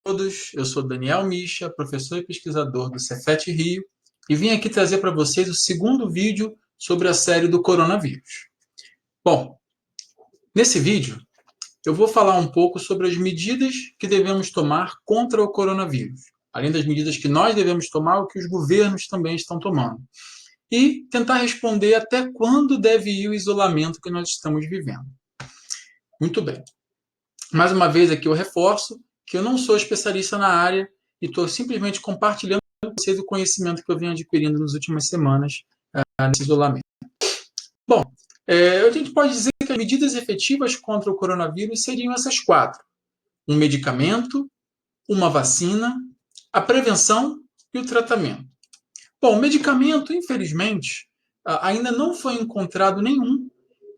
todos, eu sou Daniel Mischa, professor e pesquisador do Cefet Rio, e vim aqui trazer para vocês o segundo vídeo sobre a série do coronavírus. Bom, nesse vídeo eu vou falar um pouco sobre as medidas que devemos tomar contra o coronavírus, além das medidas que nós devemos tomar, o que os governos também estão tomando, e tentar responder até quando deve ir o isolamento que nós estamos vivendo. Muito bem. Mais uma vez aqui eu reforço que eu não sou especialista na área e estou simplesmente compartilhando com vocês o conhecimento que eu venho adquirindo nas últimas semanas nesse isolamento. Bom, a gente pode dizer que as medidas efetivas contra o coronavírus seriam essas quatro: um medicamento, uma vacina, a prevenção e o tratamento. Bom, o medicamento, infelizmente, ainda não foi encontrado nenhum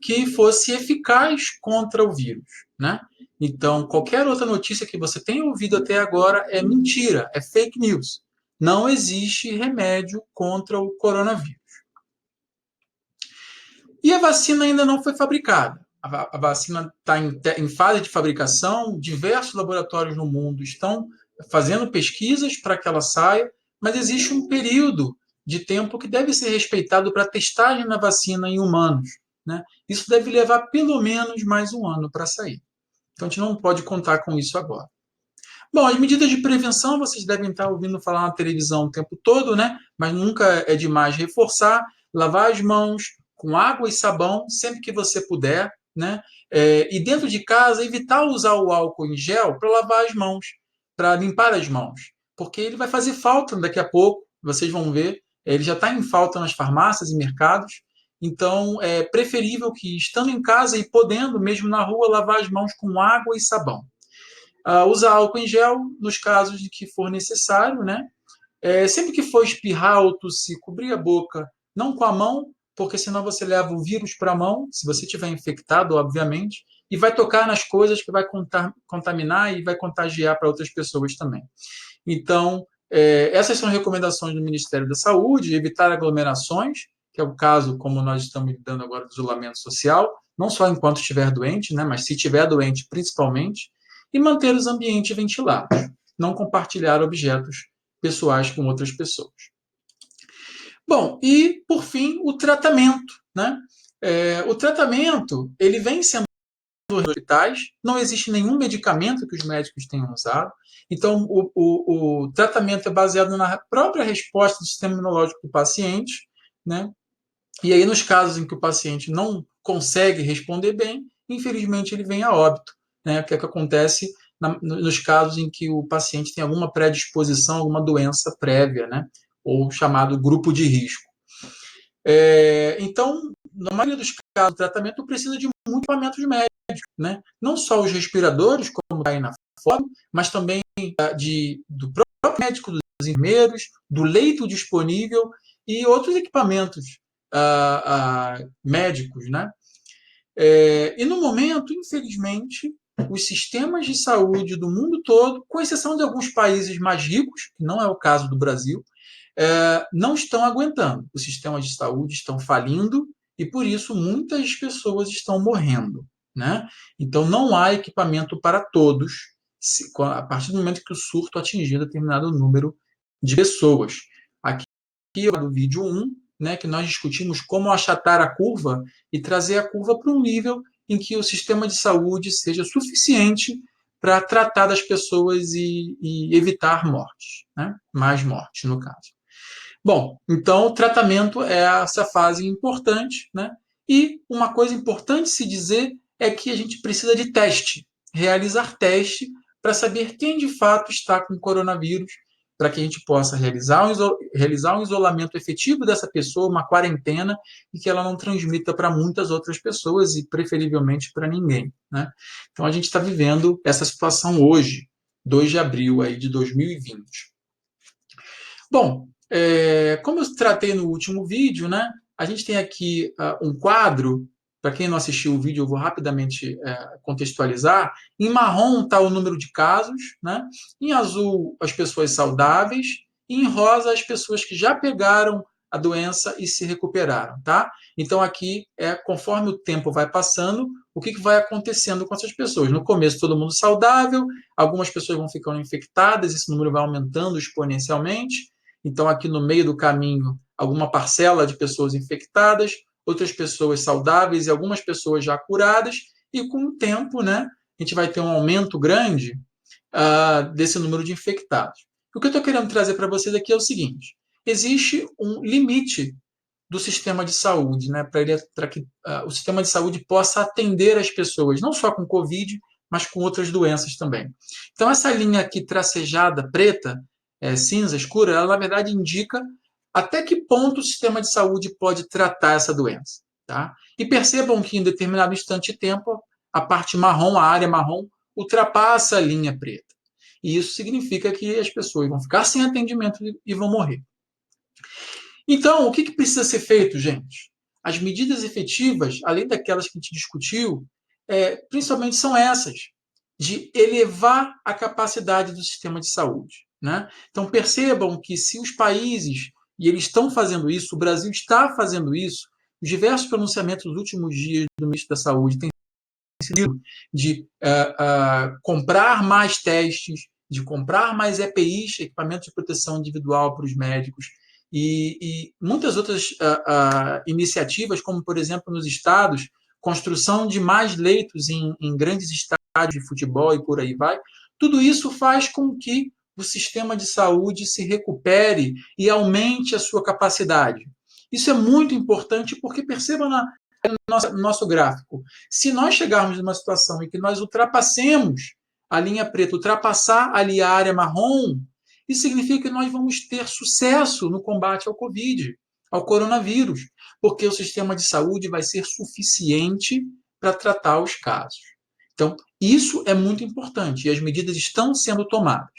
que fosse eficaz contra o vírus, né? Então, qualquer outra notícia que você tenha ouvido até agora é mentira, é fake news. Não existe remédio contra o coronavírus. E a vacina ainda não foi fabricada. A vacina está em fase de fabricação, diversos laboratórios no mundo estão fazendo pesquisas para que ela saia, mas existe um período de tempo que deve ser respeitado para testagem da vacina em humanos, né? Isso deve levar pelo menos mais um ano para sair. Então, a gente não pode contar com isso agora. Bom, as medidas de prevenção vocês devem estar ouvindo falar na televisão o tempo todo, né? Mas nunca é demais reforçar: lavar as mãos com água e sabão sempre que você puder, né? E dentro de casa, evitar usar o álcool em gel para lavar as mãos, para limpar as mãos, porque ele vai fazer falta daqui a pouco, vocês vão ver, ele já está em falta nas farmácias e mercados. Então, é preferível que, estando em casa e podendo, mesmo na rua, lavar as mãos com água e sabão. Usar álcool em gel nos casos de que for necessário, né? Sempre que for espirrar ou tossir, cobrir a boca, não com a mão, porque senão você leva o vírus para a mão, se você estiver infectado, obviamente, e vai tocar nas coisas que vai contaminar e vai contagiar para outras pessoas também. Então, essas são recomendações do Ministério da Saúde: evitar aglomerações, que é o caso, como nós estamos lidando agora, do isolamento social, não só enquanto estiver doente, né, mas se estiver doente principalmente, e manter os ambientes ventilados, não compartilhar objetos pessoais com outras pessoas. Bom, e por fim, o tratamento, né? O tratamento, ele vem sendo nos hospitais, não existe nenhum medicamento que os médicos tenham usado, então o tratamento é baseado na própria resposta do sistema imunológico do paciente, né? E aí, nos casos em que o paciente não consegue responder bem, infelizmente ele vem a óbito, né? O que é que acontece nos casos em que o paciente tem alguma predisposição, alguma doença prévia, né? Ou chamado grupo de risco. Então, na maioria dos casos, o tratamento precisa de muitos equipamentos médicos, né? Não só os respiradores, como está aí na foto, mas também do próprio médico, dos enfermeiros, do leito disponível e outros equipamentos médicos, né? E no momento, infelizmente, os sistemas de saúde do mundo todo, com exceção de alguns países mais ricos, que não é o caso do Brasil, não estão aguentando. Os sistemas de saúde estão falindo e, por isso, muitas pessoas estão morrendo, né? Então, não há equipamento para todos a partir do momento que o surto atingir determinado número de pessoas. Aqui é do vídeo 1, né, que nós discutimos como achatar a curva e trazer a curva para um nível em que o sistema de saúde seja suficiente para tratar das pessoas e evitar mortes, né? Mais mortes, no caso. Bom, então o tratamento é essa fase importante, né? E uma coisa importante se dizer é que a gente precisa de teste, realizar teste para saber quem de fato está com coronavírus, para que a gente possa realizar um isolamento efetivo dessa pessoa, uma quarentena, e que ela não transmita para muitas outras pessoas e preferivelmente para ninguém, né? Então a gente está vivendo essa situação hoje, 2 de abril aí de 2020. Bom, como eu tratei no último vídeo, né, a gente tem aqui um quadro. Para quem não assistiu o vídeo, eu vou rapidamente contextualizar. Em marrom está o número de casos, né? Em azul, as pessoas saudáveis, e em rosa, as pessoas que já pegaram a doença e se recuperaram, tá? Então, aqui, conforme o tempo vai passando, o que vai acontecendo com essas pessoas. No começo, todo mundo saudável, algumas pessoas vão ficando infectadas, esse número vai aumentando exponencialmente. Então, aqui no meio do caminho, alguma parcela de pessoas infectadas, outras pessoas saudáveis e algumas pessoas já curadas, e com o tempo, né, a gente vai ter um aumento grande desse número de infectados. O que eu estou querendo trazer para vocês aqui é o seguinte: existe um limite do sistema de saúde, né, para que o sistema de saúde possa atender as pessoas, não só com Covid, mas com outras doenças também. Então, essa linha aqui tracejada, preta, cinza, escura, ela na verdade indica até que ponto o sistema de saúde pode tratar essa doença. Tá? E percebam que em determinado instante de tempo, a parte marrom, a área marrom, ultrapassa a linha preta. E isso significa que as pessoas vão ficar sem atendimento e vão morrer. Então, o que precisa ser feito, gente? As medidas efetivas, além daquelas que a gente discutiu, principalmente são essas, de elevar a capacidade do sistema de saúde. Né? Então, percebam que se os países, e eles estão fazendo isso, o Brasil está fazendo isso, os diversos pronunciamentos dos últimos dias do ministro da Saúde têm sido de comprar mais testes, de comprar mais EPIs, equipamentos de proteção individual para os médicos, e muitas outras iniciativas, como, por exemplo, nos estados, construção de mais leitos em grandes estádios de futebol e por aí vai. Tudo isso faz com que o sistema de saúde se recupere e aumente a sua capacidade. Isso é muito importante porque, perceba no nosso gráfico, se nós chegarmos numa situação em que nós ultrapassemos a linha preta, ultrapassar ali a área marrom, isso significa que nós vamos ter sucesso no combate ao Covid, ao coronavírus, porque o sistema de saúde vai ser suficiente para tratar os casos. Então, isso é muito importante e as medidas estão sendo tomadas.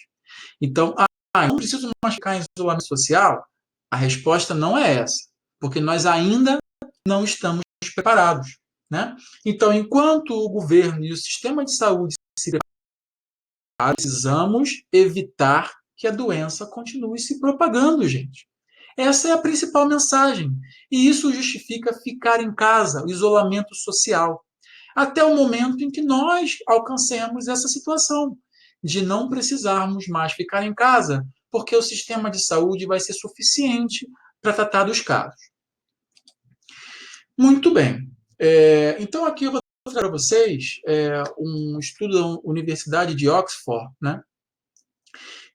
Então, não preciso mais ficar em isolamento social? A resposta não é essa, porque nós ainda não estamos preparados. Né? Então, enquanto o governo e o sistema de saúde se preparam, precisamos evitar que a doença continue se propagando, gente. Essa é a principal mensagem. E isso justifica ficar em casa, o isolamento social, até o momento em que nós alcancemos essa situação de não precisarmos mais ficar em casa, porque o sistema de saúde vai ser suficiente para tratar dos casos. Muito bem. Então, aqui eu vou mostrar para vocês um estudo da Universidade de Oxford, né,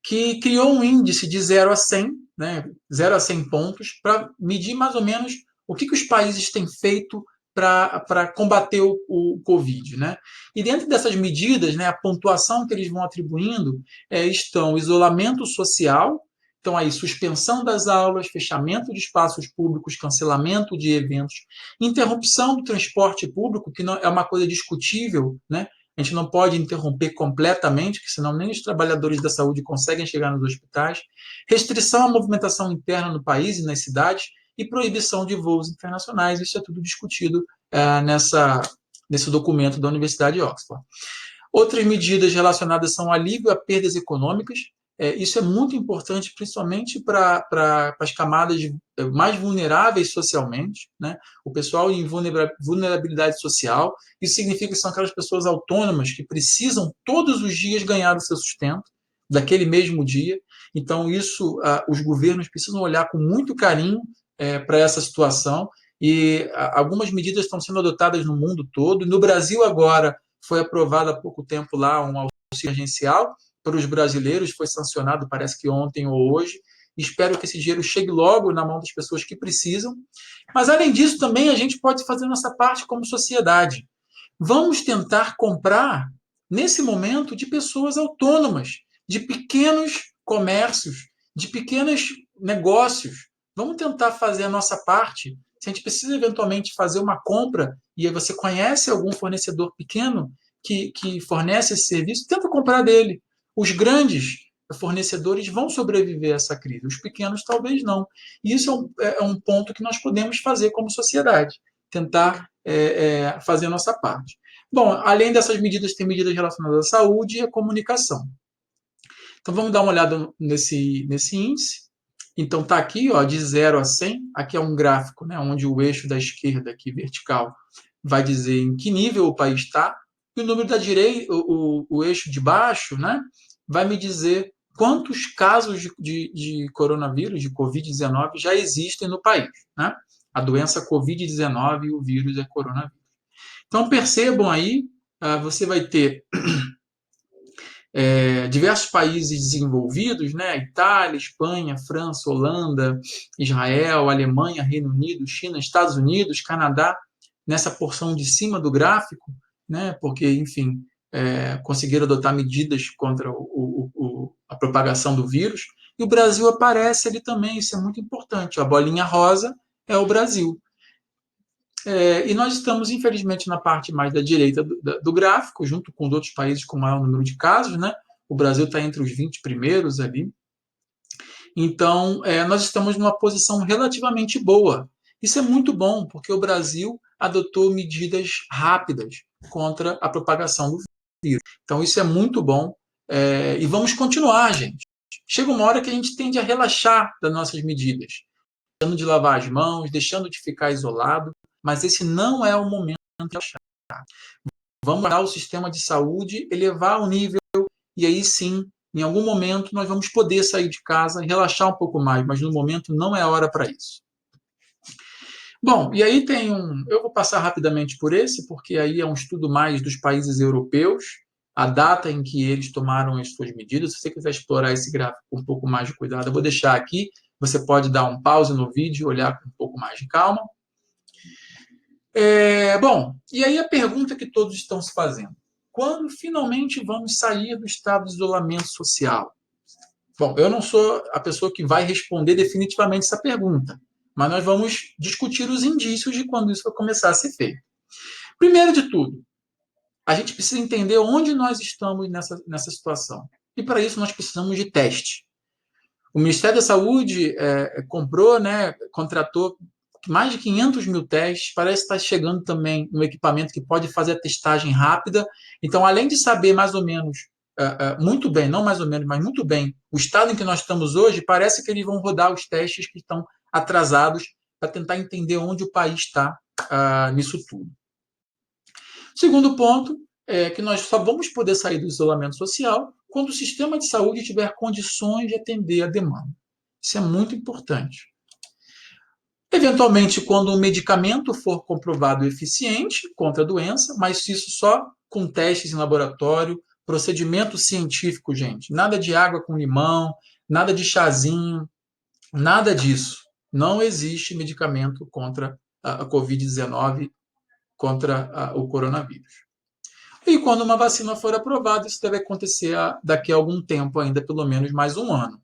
que criou um índice de 0 a 100, né, 0 a 100 pontos, para medir mais ou menos o que os países têm feito para combater o Covid. Né? E dentro dessas medidas, né, a pontuação que eles vão atribuindo estão isolamento social, então, aí, suspensão das aulas, fechamento de espaços públicos, cancelamento de eventos, interrupção do transporte público, que não, é uma coisa discutível, né? A gente não pode interromper completamente, porque senão nem os trabalhadores da saúde conseguem chegar nos hospitais, restrição à movimentação interna no país e nas cidades, e proibição de voos internacionais. Isso é tudo discutido nesse documento da Universidade de Oxford. Outras medidas relacionadas são alívio a perdas econômicas. Isso é muito importante, principalmente para as camadas mais vulneráveis socialmente, né? O pessoal em vulnerabilidade social. Isso significa que são aquelas pessoas autônomas que precisam todos os dias ganhar o seu sustento, daquele mesmo dia. Então, isso os governos precisam olhar com muito carinho para essa situação. E algumas medidas estão sendo adotadas no mundo todo. No Brasil, agora, foi aprovado há pouco tempo lá um auxílio emergencial para os brasileiros, foi sancionado, parece que ontem ou hoje. Espero que esse dinheiro chegue logo na mão das pessoas que precisam. Mas, além disso, também a gente pode fazer nossa parte como sociedade. Vamos tentar comprar, nesse momento, de pessoas autônomas, de pequenos comércios, de pequenos negócios. Vamos tentar fazer a nossa parte. Se a gente precisa eventualmente fazer uma compra e você conhece algum fornecedor pequeno que fornece esse serviço, tenta comprar dele. Os grandes fornecedores vão sobreviver a essa crise, os pequenos talvez não. E isso é um ponto que nós podemos fazer como sociedade, tentar fazer a nossa parte. Bom, além dessas medidas, tem medidas relacionadas à saúde e à comunicação. Então, vamos dar uma olhada nesse índice. Então, está aqui, ó, de 0 a 100. Aqui é um gráfico, né, onde o eixo da esquerda, aqui vertical, vai dizer em que nível o país está, e o número da direita, o eixo de baixo, né, vai me dizer quantos casos de coronavírus, de Covid-19, já existem no país. Né? A doença Covid-19, o vírus é coronavírus. Então, percebam aí, você vai ter diversos países desenvolvidos, né? Itália, Espanha, França, Holanda, Israel, Alemanha, Reino Unido, China, Estados Unidos, Canadá, nessa porção de cima do gráfico, né? Porque, enfim, conseguiram adotar medidas contra a propagação do vírus, e o Brasil aparece ali também, isso é muito importante. A bolinha rosa é o Brasil. E nós estamos, infelizmente, na parte mais da direita do gráfico, junto com os outros países com maior número de casos, né? O Brasil está entre os 20 primeiros ali. Então, nós estamos numa posição relativamente boa. Isso é muito bom, porque o Brasil adotou medidas rápidas contra a propagação do vírus. Então, isso é muito bom. E vamos continuar, gente. Chega uma hora que a gente tende a relaxar das nossas medidas, deixando de lavar as mãos, deixando de ficar isolado, mas esse não é o momento de relaxar. Vamos parar o sistema de saúde, elevar o nível, e aí sim, em algum momento, nós vamos poder sair de casa e relaxar um pouco mais, mas no momento não é a hora para isso. Bom, e aí tem eu vou passar rapidamente por esse, porque aí é um estudo mais dos países europeus, a data em que eles tomaram as suas medidas. Se você quiser explorar esse gráfico com um pouco mais de cuidado, eu vou deixar aqui. Você pode dar um pause no vídeo, olhar com um pouco mais de calma. Bom, e aí a pergunta que todos estão se fazendo: quando finalmente vamos sair do estado de isolamento social? Bom, eu não sou a pessoa que vai responder definitivamente essa pergunta, mas nós vamos discutir os indícios de quando isso vai começar a ser feito. Primeiro de tudo, a gente precisa entender onde nós estamos nessa situação. E para isso nós precisamos de teste. O Ministério da Saúde comprou, né, contratou mais de 500 mil testes. Parece estar chegando também um equipamento que pode fazer a testagem rápida. Então, além de saber mais ou menos, muito bem, não mais ou menos, mas muito bem, o estado em que nós estamos hoje, parece que eles vão rodar os testes que estão atrasados para tentar entender onde o país está nisso tudo. Segundo ponto é que nós só vamos poder sair do isolamento social quando o sistema de saúde tiver condições de atender a demanda. Isso é muito importante. Eventualmente, quando um medicamento for comprovado eficiente contra a doença, mas isso só com testes em laboratório, procedimento científico, gente. Nada de água com limão, nada de chazinho, nada disso. Não existe medicamento contra a Covid-19, contra o coronavírus. E quando uma vacina for aprovada, isso deve acontecer daqui a algum tempo ainda, pelo menos mais um ano.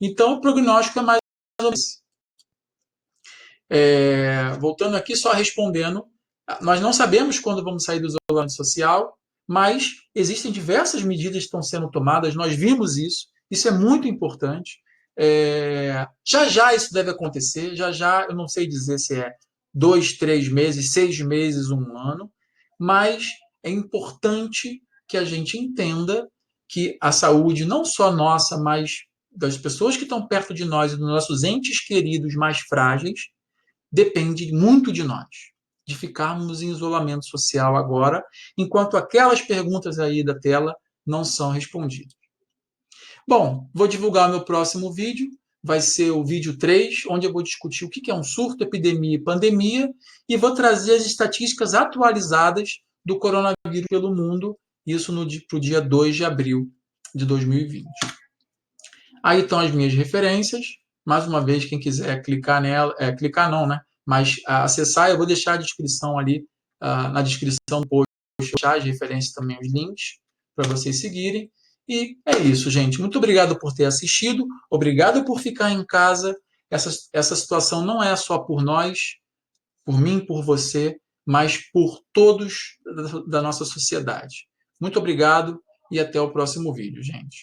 Então, o prognóstico é mais ou menos. Voltando aqui, só respondendo, nós não sabemos quando vamos sair do isolamento social, mas existem diversas medidas que estão sendo tomadas, nós vimos isso é muito importante. Já já isso deve acontecer, já já, eu não sei dizer se é 2, 3 meses, 6 meses, um ano, mas é importante que a gente entenda que a saúde, não só nossa, mas das pessoas que estão perto de nós e dos nossos entes queridos mais frágeis, depende muito de nós, de ficarmos em isolamento social agora, enquanto aquelas perguntas aí da tela não são respondidas. Bom, vou divulgar o meu próximo vídeo, vai ser o vídeo 3, onde eu vou discutir o que é um surto, epidemia e pandemia, e vou trazer as estatísticas atualizadas do coronavírus pelo mundo, isso para o dia 2 de abril de 2020. Aí estão as minhas referências, mais uma vez, quem quiser clicar nela, clicar não, né? Mas acessar, eu vou deixar a descrição ali, na descrição do post, as referências também, os links, para vocês seguirem. E é isso, gente. Muito obrigado por ter assistido, obrigado por ficar em casa. Essa situação não é só por nós, por mim, por você, mas por todos da nossa sociedade. Muito obrigado e até o próximo vídeo, gente.